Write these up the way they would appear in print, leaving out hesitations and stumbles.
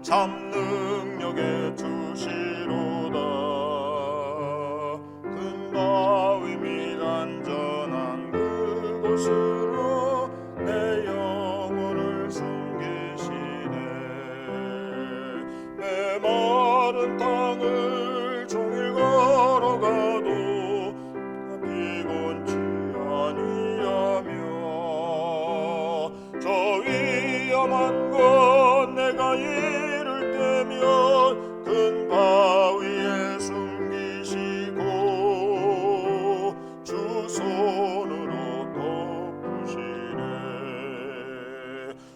참 능력의 주시로다. 큰 바위 및 안전한 그곳으로 내 영혼을 숨기시네. 내 마른 땅을 종일 걸어가도 피곤치 아니하며 저 위험한 곳 내가 이를 때면 큰 바위에 숨기시고 주 손으로 덮으시네.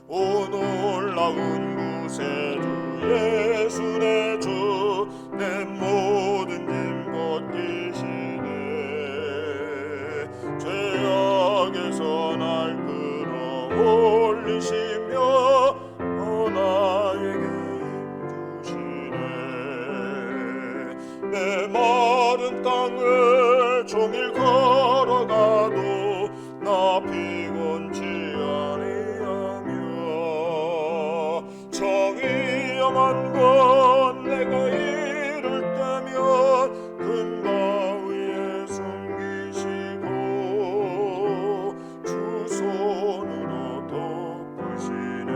오 놀라운 구세주 예수 내 주 내 모든 짐 벗기시네. 죄악에서 날 끌어올리시며 나에게 힘주시네. 내 마른 땅을 종일 걸어가도 나 피곤치 아니하며 저 위험한 곳 내가 이를 때면 큰 바위에 숨기시고 주 손으로 덮으시네.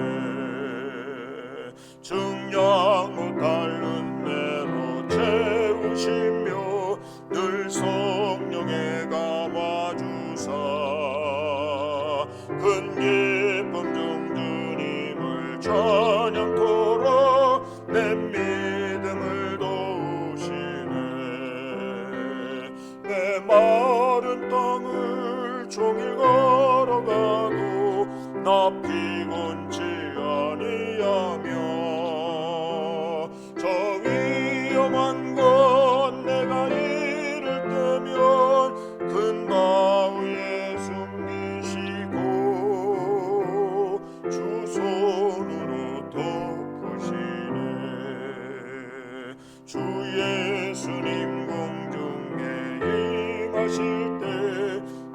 증량 못할 은혜로 채우시며 늘 성령에 감아주사 큰 기쁨 중 주님을 찬양토록 내 믿음을 도우시네. 내 마른 땅을 종일 걸어가도 나 피곤치 아니하며 저 위험한 곳 내가 이를 때면 큰 바위에 숨기시고 주 손으로 덮으시네. 주 예수님 공중에 임하실 때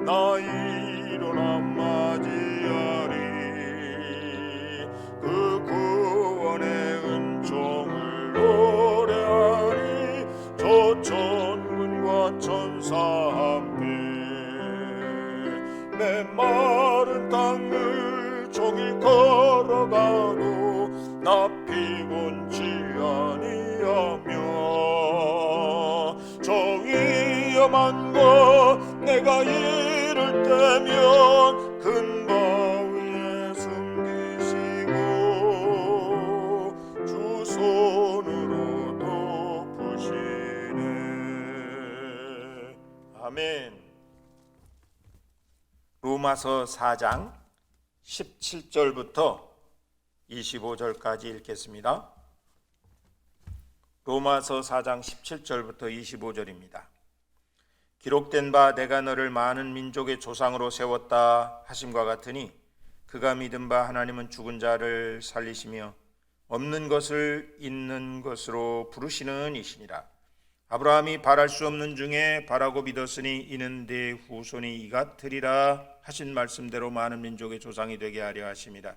나 일어나 맞이하리. 그 구원의 은총을 노래하리. 저 천군과 천사 함께 내 마른 땅을 종일 걸어가도 나 피곤치 아니하며 저 위험한 곳 내가 이를 때면 큰 바위에 숨기시고 주 손으로 덮으시네. 아멘. 로마서 4장 17절부터 25절까지 읽겠습니다. 로마서 4장 17절부터 25절입니다. 기록된 바 내가 너를 많은 민족의 조상으로 세웠다 하심과 같으니 그가 믿은 바 하나님은 죽은 자를 살리시며 없는 것을 있는 것으로 부르시는 이시니라. 아브라함이 바랄 수 없는 중에 바라고 믿었으니 이는 네 후손이 이 같으리라 하신 말씀대로 많은 민족의 조상이 되게 하려 하심이라.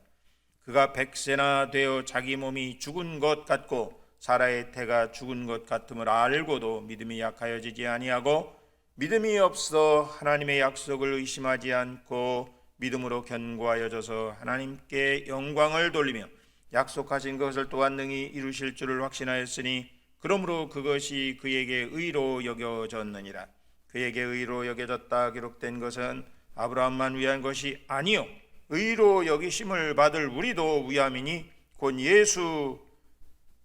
그가 100세나 되어 자기 몸이 죽은 것 같고 사라의 태가 죽은 것 같음을 알고도 믿음이 약하여지지 아니하고 믿음이 없어 하나님의 약속을 의심하지 않고 믿음으로 견고하여져서 하나님께 영광을 돌리며 약속하신 것을 또한 능히 이루실 줄을 확신하였으니 그러므로 그것이 그에게 의로 여겨졌느니라. 그에게 의로 여겨졌다 기록된 것은 아브라함만 위한 것이 아니요 의로 여기심을 받을 우리도 위함이니 곧 예수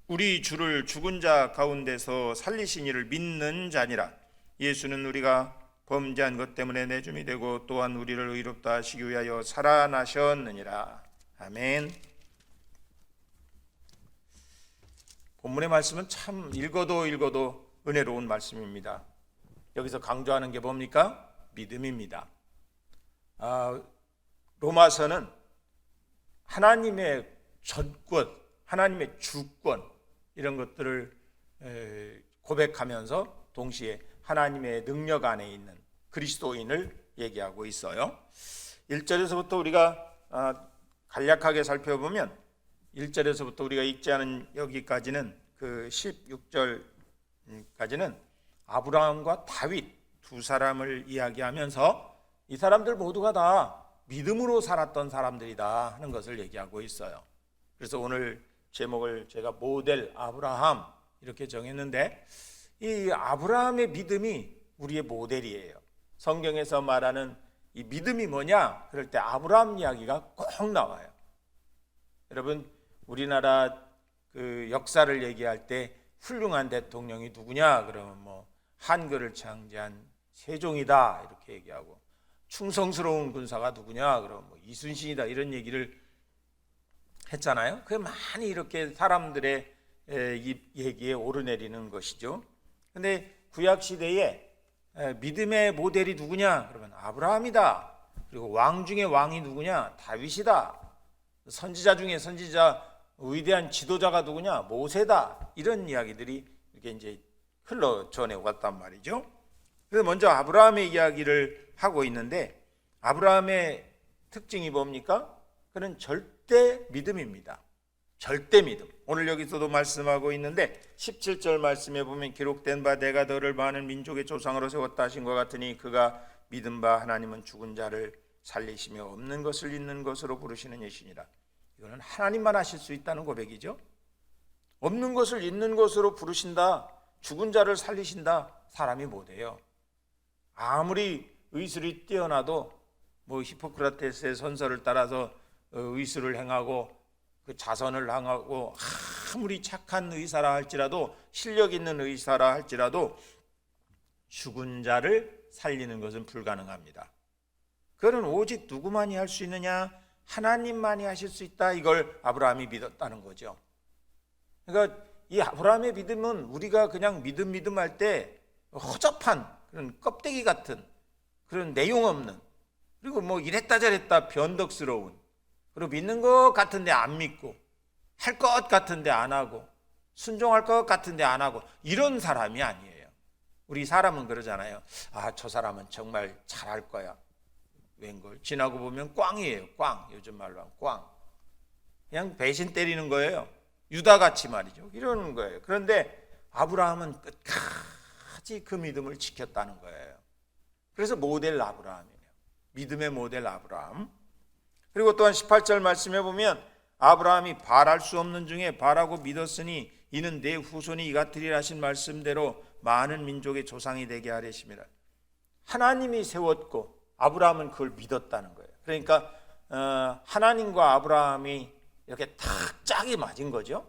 우리 주를 죽은 자 가운데서 살리신 이를 믿는 자니라. 예수는 우리가 범죄한 것 때문에 내줌이 되고 또한 우리를 의롭다 하시기 위하여 살아나셨느니라. 아멘. 본문의 말씀은 참 읽어도 은혜로운 말씀입니다. 여기서 강조하는 게 뭡니까? 믿음입니다. 로마서는 하나님의 전권, 하나님의 주권 이런 것들을 고백하면서 동시에 하나님의 능력 안에 있는 그리스도인을 얘기하고 있어요. 1절에서부터 우리가 간략하게 살펴보면 1절에서부터 우리가 읽지 않은 여기까지는 그 16절까지는 아브라함과 다윗 두 사람을 이야기하면서 이 사람들 모두가 다 믿음으로 살았던 사람들이다 하는 것을 얘기하고 있어요. 그래서 오늘 제목을 제가 모델 아브라함 이렇게 정했는데, 이 아브라함의 믿음이 우리의 모델이에요. 성경에서 말하는 이 믿음이 뭐냐? 그럴 때 아브라함 이야기가 꼭 나와요. 여러분, 우리나라 그 역사를 얘기할 때 훌륭한 대통령이 누구냐? 그러면 뭐 한글을 창제한 세종이다 이렇게 얘기하고, 충성스러운 군사가 누구냐? 그러면 뭐 이순신이다 이런 얘기를 했잖아요. 그게 많이 이렇게 사람들의 얘기에 오르내리는 것이죠. 근데 구약 시대에 믿음의 모델이 누구냐? 그러면 아브라함이다. 그리고 왕 중에 왕이 누구냐? 다윗이다. 선지자 중에 선지자, 위대한 지도자가 누구냐? 모세다. 이런 이야기들이 이렇게 이제 흘러 전해 왔단 말이죠. 그래서 먼저 아브라함의 이야기를 하고 있는데, 아브라함의 특징이 뭡니까? 그는 절대 믿음입니다. 절대 믿음. 오늘 여기서도 말씀하고 있는데 17절 말씀에 보면 기록된 바 내가 너를 많은 민족의 조상으로 세웠다 하신 것 같으니 그가 믿은 바 하나님은 죽은 자를 살리시며 없는 것을 있는 것으로 부르시는 이시니라. 이거는 하나님만 하실 수 있다는 고백이죠. 없는 것을 있는 것으로 부르신다, 죽은 자를 살리신다. 사람이 못해요. 아무리 의술이 뛰어나도 뭐 히포크라테스의 선서를 따라서 의술을 행하고 그 자선을 행하고 아무리 착한 의사라 할지라도, 실력 있는 의사라 할지라도 죽은 자를 살리는 것은 불가능합니다. 그거는 오직 누구만이 할 수 있느냐? 하나님만이 하실 수 있다. 이걸 아브라함이 믿었다는 거죠. 그러니까 이 아브라함의 믿음은 우리가 그냥 믿음 할 때 허접한 그런 껍데기 같은 그런 내용 없는, 그리고 뭐 이랬다 저랬다 변덕스러운, 그리고 믿는 것 같은데 안 믿고, 할 것 같은데 안 하고, 순종할 것 같은데 안 하고, 이런 사람이 아니에요. 우리 사람은 그러잖아요. 아, 저 사람은 정말 잘할 거야. 웬걸 지나고 보면 꽝이에요. 꽝. 요즘 말로 하면 꽝. 그냥 배신 때리는 거예요. 유다같이 말이죠. 이러는 거예요. 그런데 아브라함은 끝까지 그 믿음을 지켰다는 거예요. 그래서 모델 아브라함이에요. 믿음의 모델 아브라함. 그리고 또한 18절 말씀해 보면 아브라함이 바랄 수 없는 중에 바라고 믿었으니 이는 내 후손이 이같으리라 하신 말씀대로 많은 민족의 조상이 되게 하려심이라. 하나님이 세웠고 아브라함은 그걸 믿었다는 거예요. 그러니까 하나님과 아브라함이 이렇게 탁 짝이 맞은 거죠.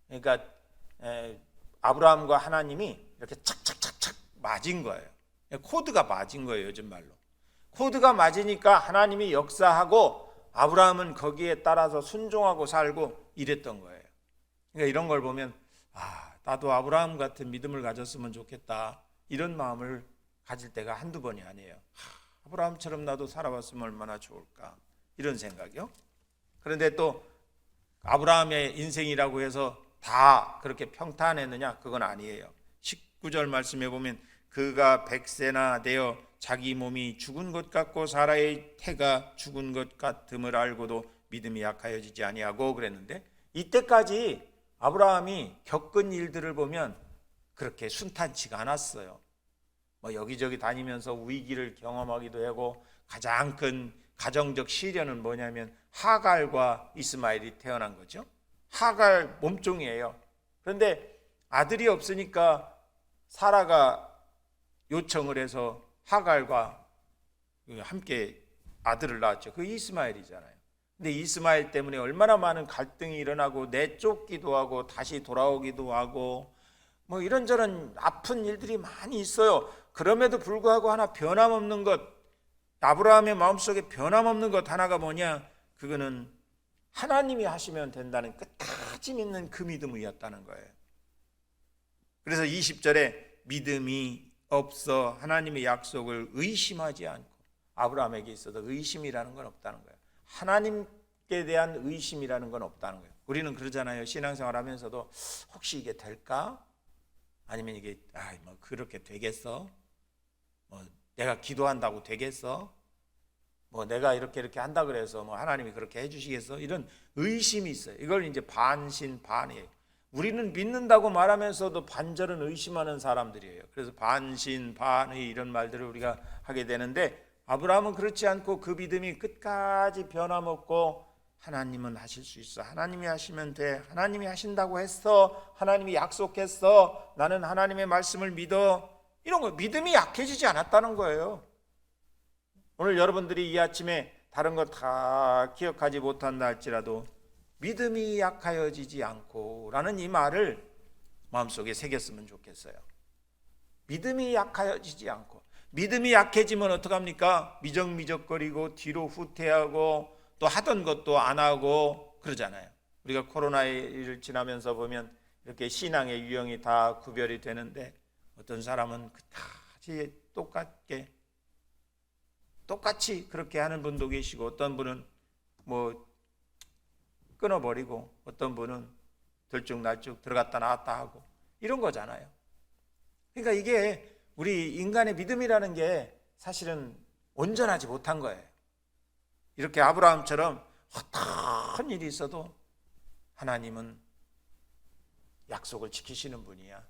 그러니까 아브라함과 하나님이 이렇게 착착착착 맞은 거예요. 코드가 맞은 거예요. 요즘 말로 코드가 맞으니까 하나님이 역사하고 아브라함은 거기에 따라서 순종하고 살고 이랬던 거예요. 그러니까 이런 걸 보면 나도 아브라함 같은 믿음을 가졌으면 좋겠다, 이런 마음을 가질 때가 한두 번이 아니에요. 아브라함처럼 나도 살아봤으면 얼마나 좋을까, 이런 생각이요. 그런데 또 아브라함의 인생이라고 해서 다 그렇게 평탄했느냐? 그건 아니에요. 19절 말씀해 보면 그가 100세나 되어 자기 몸이 죽은 것 같고 사라의 태가 죽은 것 같음을 알고도 믿음이 약하여지지 아니하고 그랬는데, 이때까지 아브라함이 겪은 일들을 보면 그렇게 순탄치가 않았어요. 뭐 여기저기 다니면서 위기를 경험하기도 하고, 가장 큰 가정적 시련은 뭐냐면 하갈과 이스마엘이 태어난 거죠. 하갈 몸종이에요. 그런데 아들이 없으니까 사라가 요청을 해서 하갈과 함께 아들을 낳았죠. 그 이스마엘이잖아요. 근데 이스마엘 때문에 얼마나 많은 갈등이 일어나고 내쫓기도 하고 다시 돌아오기도 하고 뭐 이런저런 아픈 일들이 많이 있어요. 그럼에도 불구하고 하나 변함없는 것, 아브라함의 마음속에 변함없는 것 하나가 뭐냐? 그거는 하나님이 하시면 된다는 끝까지 믿는 그 믿음이었다는 거예요. 그래서 20절에 믿음이 없어 하나님의 약속을 의심하지 않고, 아브라함에게 있어서 의심이라는 건 없다는 거예요. 하나님께 대한 의심이라는 건 없다는 거예요. 우리는 그러잖아요. 신앙생활 하면서도 혹시 이게 될까? 아니면 이게 뭐 그렇게 되겠어? 뭐 내가 기도한다고 되겠어? 뭐 내가 이렇게 한다 그래서 뭐 하나님이 그렇게 해주시겠어? 이런 의심이 있어요. 이걸 이제 반신반의예요. 우리는 믿는다고 말하면서도 반절은 의심하는 사람들이에요. 그래서 반신반의 이런 말들을 우리가 하게 되는데, 아브라함은 그렇지 않고 그 믿음이 끝까지 변함없고, 하나님은 하실 수 있어, 하나님이 하시면 돼, 하나님이 하신다고 했어, 하나님이 약속했어, 나는 하나님의 말씀을 믿어, 이런 거, 믿음이 약해지지 않았다는 거예요. 오늘 여러분들이 이 아침에 다른 거 다 기억하지 못한다 할지라도 믿음이 약하여지지 않고 라는 이 말을 마음속에 새겼으면 좋겠어요. 믿음이 약하여지지 않고. 믿음이 약해지면 어떡합니까? 미적미적거리고 뒤로 후퇴하고 또 하던 것도 안 하고 그러잖아요. 우리가 코로나를 지나면서 보면 이렇게 신앙의 유형이 다 구별이 되는데, 어떤 사람은 다시 똑같이 그렇게 하는 분도 계시고, 어떤 분은 뭐 끊어버리고, 어떤 분은 들쭉날쭉 들어갔다 나왔다 하고 이런 거잖아요. 그러니까 이게 우리 인간의 믿음이라는 게 사실은 온전하지 못한 거예요. 이렇게 아브라함처럼 어떤 일이 있어도 하나님은 약속을 지키시는 분이야.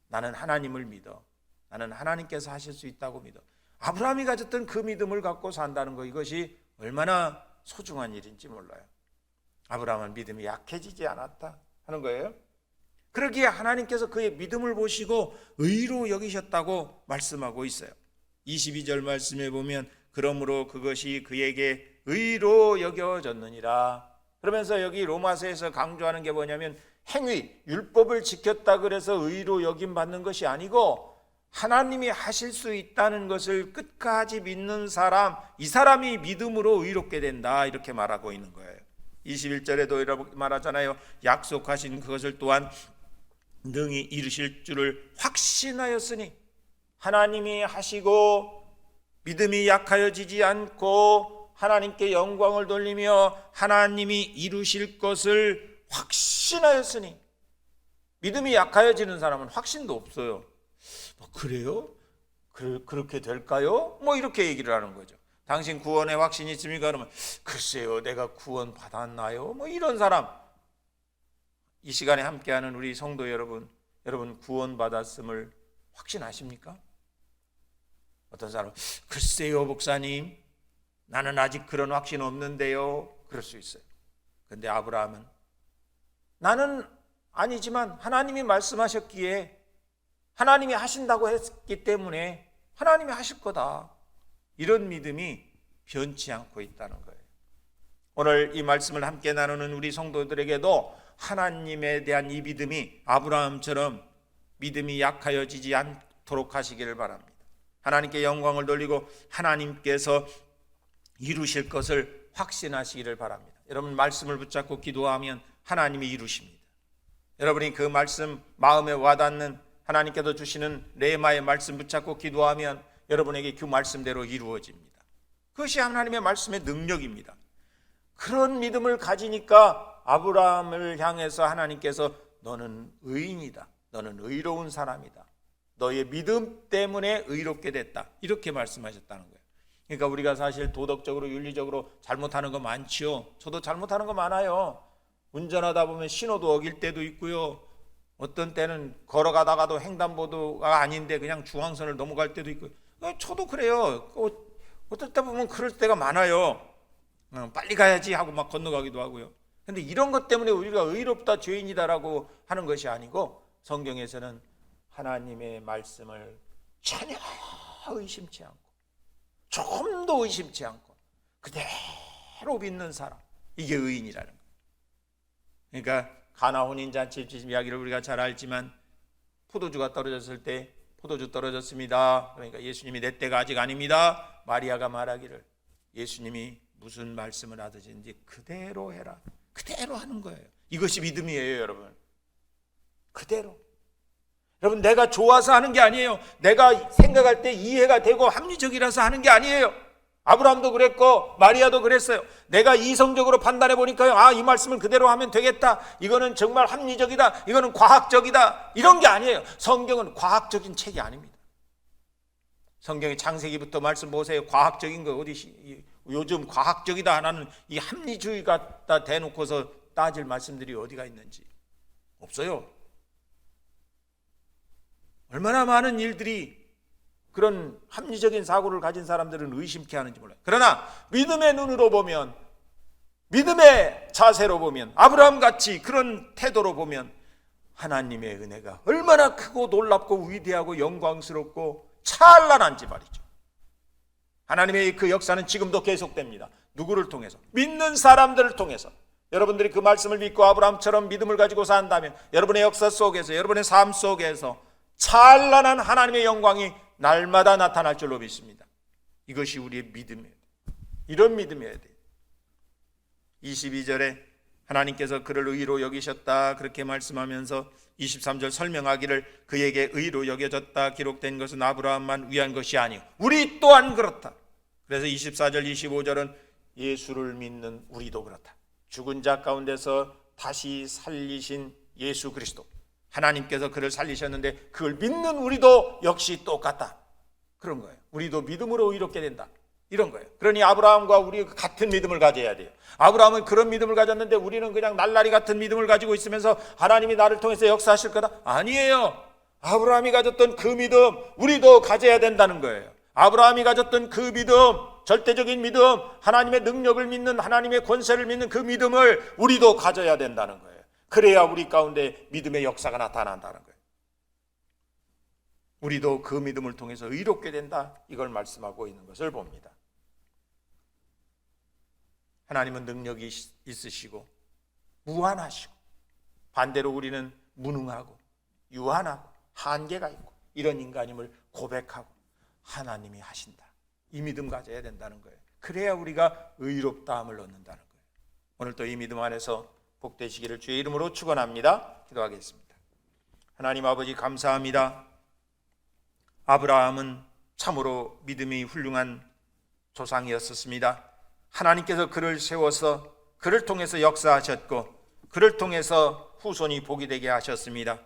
나는 하나님을 믿어. 나는 하나님께서 하실 수 있다고 믿어. 아브라함이 가졌던 그 믿음을 갖고 산다는 거, 이것이 얼마나 소중한 일인지 몰라요. 아브라함은 믿음이 약해지지 않았다 하는 거예요. 그러기에 하나님께서 그의 믿음을 보시고 의로 여기셨다고 말씀하고 있어요. 22절 말씀에 보면 그러므로 그것이 그에게 의로 여겨졌느니라. 그러면서 여기 로마서에서 강조하는 게 뭐냐면, 행위, 율법을 지켰다 그래서 의로 여김 받는 것이 아니고, 하나님이 하실 수 있다는 것을 끝까지 믿는 사람, 이 사람이 믿음으로 의롭게 된다, 이렇게 말하고 있는 거예요. 21절에도 이렇게 말하잖아요. 약속하신 그것을 또한 능히 이루실 줄을 확신하였으니. 하나님이 하시고 믿음이 약하여지지 않고 하나님께 영광을 돌리며 하나님이 이루실 것을 확신하였으니. 믿음이 약하여지는 사람은 확신도 없어요. 그래요? 그렇게 될까요? 뭐 이렇게 얘기를 하는 거죠. 당신 구원의 확신이 있습니까? 그러면 글쎄요, 내가 구원 받았나요? 뭐 이런 사람. 이 시간에 함께하는 우리 성도 여러분 구원 받았음을 확신하십니까? 어떤 사람은 글쎄요 목사님, 나는 아직 그런 확신 없는데요, 그럴 수 있어요. 그런데 아브라함은 나는 아니지만 하나님이 말씀하셨기에, 하나님이 하신다고 했기 때문에 하나님이 하실 거다, 이런 믿음이 변치 않고 있다는 거예요. 오늘 이 말씀을 함께 나누는 우리 성도들에게도 하나님에 대한 이 믿음이 아브라함처럼 믿음이 약하여지지 않도록 하시기를 바랍니다. 하나님께 영광을 돌리고 하나님께서 이루실 것을 확신하시기를 바랍니다. 여러분, 말씀을 붙잡고 기도하면 하나님이 이루십니다. 여러분이 그 말씀 마음에 와닿는 하나님께서 주시는 레마의 말씀 붙잡고 기도하면 여러분에게 그 말씀대로 이루어집니다. 그것이 하나님의 말씀의 능력입니다. 그런 믿음을 가지니까 아브라함을 향해서 하나님께서 너는 의인이다, 너는 의로운 사람이다, 너의 믿음 때문에 의롭게 됐다, 이렇게 말씀하셨다는 거예요. 그러니까 우리가 사실 도덕적으로 윤리적으로 잘못하는 거 많지요. 저도 잘못하는 거 많아요. 운전하다 보면 신호도 어길 때도 있고요, 어떤 때는 걸어가다가도 횡단보도가 아닌데 그냥 중앙선을 넘어갈 때도 있고요. 저도 그래요. 어떨 때 보면 그럴 때가 많아요. 빨리 가야지 하고 막 건너가기도 하고요. 근데 이런 것 때문에 우리가 의롭다, 죄인이다라고 하는 것이 아니고, 성경에서는 하나님의 말씀을 전혀 의심치 않고 조금도 의심치 않고 그대로 믿는 사람, 이게 의인이라는 거예요. 그러니까 가나 혼인잔치 이야기를 우리가 잘 알지만, 포도주가 떨어졌을 때 포도주 떨어졌습니다, 그러니까 예수님이 내 때가 아직 아닙니다. 마리아가 말하기를 예수님이 무슨 말씀을 하든지 그대로 해라, 그대로 하는 거예요. 이것이 믿음이에요, 여러분. 그대로. 여러분, 내가 좋아서 하는 게 아니에요. 내가 생각할 때 이해가 되고 합리적이라서 하는 게 아니에요. 아브라함도 그랬고 마리아도 그랬어요. 내가 이성적으로 판단해 보니까요, 이 말씀을 그대로 하면 되겠다, 이거는 정말 합리적이다, 이거는 과학적이다, 이런 게 아니에요. 성경은 과학적인 책이 아닙니다. 성경의 창세기부터 말씀 보세요. 과학적인 거 어디 요즘 과학적이다 하는 이 합리주의 갖다 대놓고서 따질 말씀들이 어디가 있는지 없어요. 얼마나 많은 일들이 그런 합리적인 사고를 가진 사람들은 의심케 하는지 몰라요. 그러나 믿음의 눈으로 보면, 믿음의 자세로 보면, 아브라함같이 그런 태도로 보면 하나님의 은혜가 얼마나 크고 놀랍고 위대하고 영광스럽고 찬란한지 말이죠. 하나님의 그 역사는 지금도 계속됩니다. 누구를 통해서? 믿는 사람들을 통해서. 여러분들이 그 말씀을 믿고 아브라함처럼 믿음을 가지고 산다면 여러분의 역사 속에서, 여러분의 삶 속에서 찬란한 하나님의 영광이 날마다 나타날 줄로 믿습니다. 이것이 우리의 믿음이에요. 이런 믿음이어야 돼요. 22절에 하나님께서 그를 의로 여기셨다 그렇게 말씀하면서 23절 설명하기를 그에게 의로 여겨졌다 기록된 것은 아브라함만 위한 것이 아니요 우리 또한 그렇다. 그래서 24절 25절은 예수를 믿는 우리도 그렇다. 죽은 자 가운데서 다시 살리신 예수 그리스도, 하나님께서 그를 살리셨는데 그걸 믿는 우리도 역시 똑같다. 그런 거예요. 우리도 믿음으로 의롭게 된다. 이런 거예요. 그러니 아브라함과 우리 같은 믿음을 가져야 돼요. 아브라함은 그런 믿음을 가졌는데 우리는 그냥 날라리 같은 믿음을 가지고 있으면서 하나님이 나를 통해서 역사하실 거다? 아니에요. 아브라함이 가졌던 그 믿음 우리도 가져야 된다는 거예요. 아브라함이 가졌던 그 믿음, 절대적인 믿음, 하나님의 능력을 믿는, 하나님의 권세를 믿는 그 믿음을 우리도 가져야 된다는 거예요. 그래야 우리 가운데 믿음의 역사가 나타난다는 거예요. 우리도 그 믿음을 통해서 의롭게 된다, 이걸 말씀하고 있는 것을 봅니다. 하나님은 능력이 있으시고 무한하시고 반대로 우리는 무능하고 유한하고 한계가 있고 이런 인간임을 고백하고 하나님이 하신다, 이 믿음 가져야 된다는 거예요. 그래야 우리가 의롭다함을 얻는다는 거예요. 오늘 또 이 믿음 안에서 복되시기를 주의 이름으로 축원합니다. 기도하겠습니다. 하나님 아버지 감사합니다. 아브라함은 참으로 믿음이 훌륭한 조상이었습니다. 하나님께서 그를 세워서 그를 통해서 역사하셨고 그를 통해서 후손이 복이 되게 하셨습니다.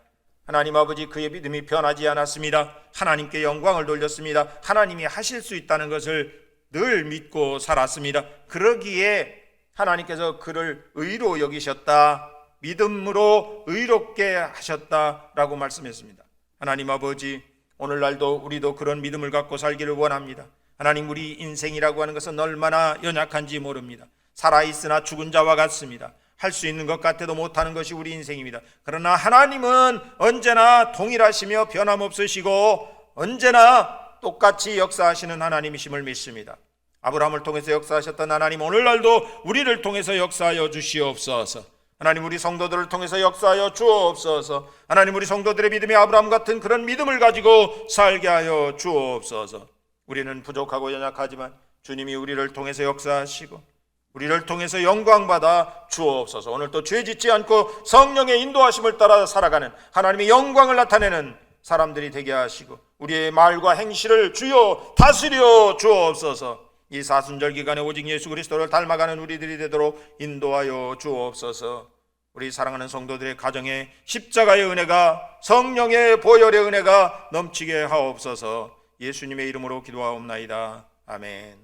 하나님 아버지 그의 믿음이 변하지 않았습니다. 하나님께 영광을 돌렸습니다. 하나님이 하실 수 있다는 것을 늘 믿고 살았습니다. 그러기에 하나님께서 그를 의로 여기셨다, 믿음으로 의롭게 하셨다라고 말씀했습니다. 하나님 아버지 오늘날도 우리도 그런 믿음을 갖고 살기를 원합니다. 하나님 우리 인생이라고 하는 것은 얼마나 연약한지 모릅니다. 살아있으나 죽은 자와 같습니다. 할 수 있는 것 같아도 못하는 것이 우리 인생입니다. 그러나 하나님은 언제나 동일하시며 변함없으시고 언제나 똑같이 역사하시는 하나님이심을 믿습니다. 아브라함을 통해서 역사하셨던 하나님 오늘날도 우리를 통해서 역사하여 주시옵소서. 하나님 우리 성도들을 통해서 역사하여 주옵소서. 하나님 우리 성도들의 믿음이 아브라함 같은 그런 믿음을 가지고 살게 하여 주옵소서. 우리는 부족하고 연약하지만 주님이 우리를 통해서 역사하시고 우리를 통해서 영광받아 주옵소서. 오늘 또 죄짓지 않고 성령의 인도하심을 따라 살아가는 하나님의 영광을 나타내는 사람들이 되게 하시고 우리의 말과 행실을 주여 다스려 주옵소서. 이 사순절 기간에 오직 예수 그리스도를 닮아가는 우리들이 되도록 인도하여 주옵소서. 우리 사랑하는 성도들의 가정에 십자가의 은혜가, 성령의 보혈의 은혜가 넘치게 하옵소서. 예수님의 이름으로 기도하옵나이다. 아멘.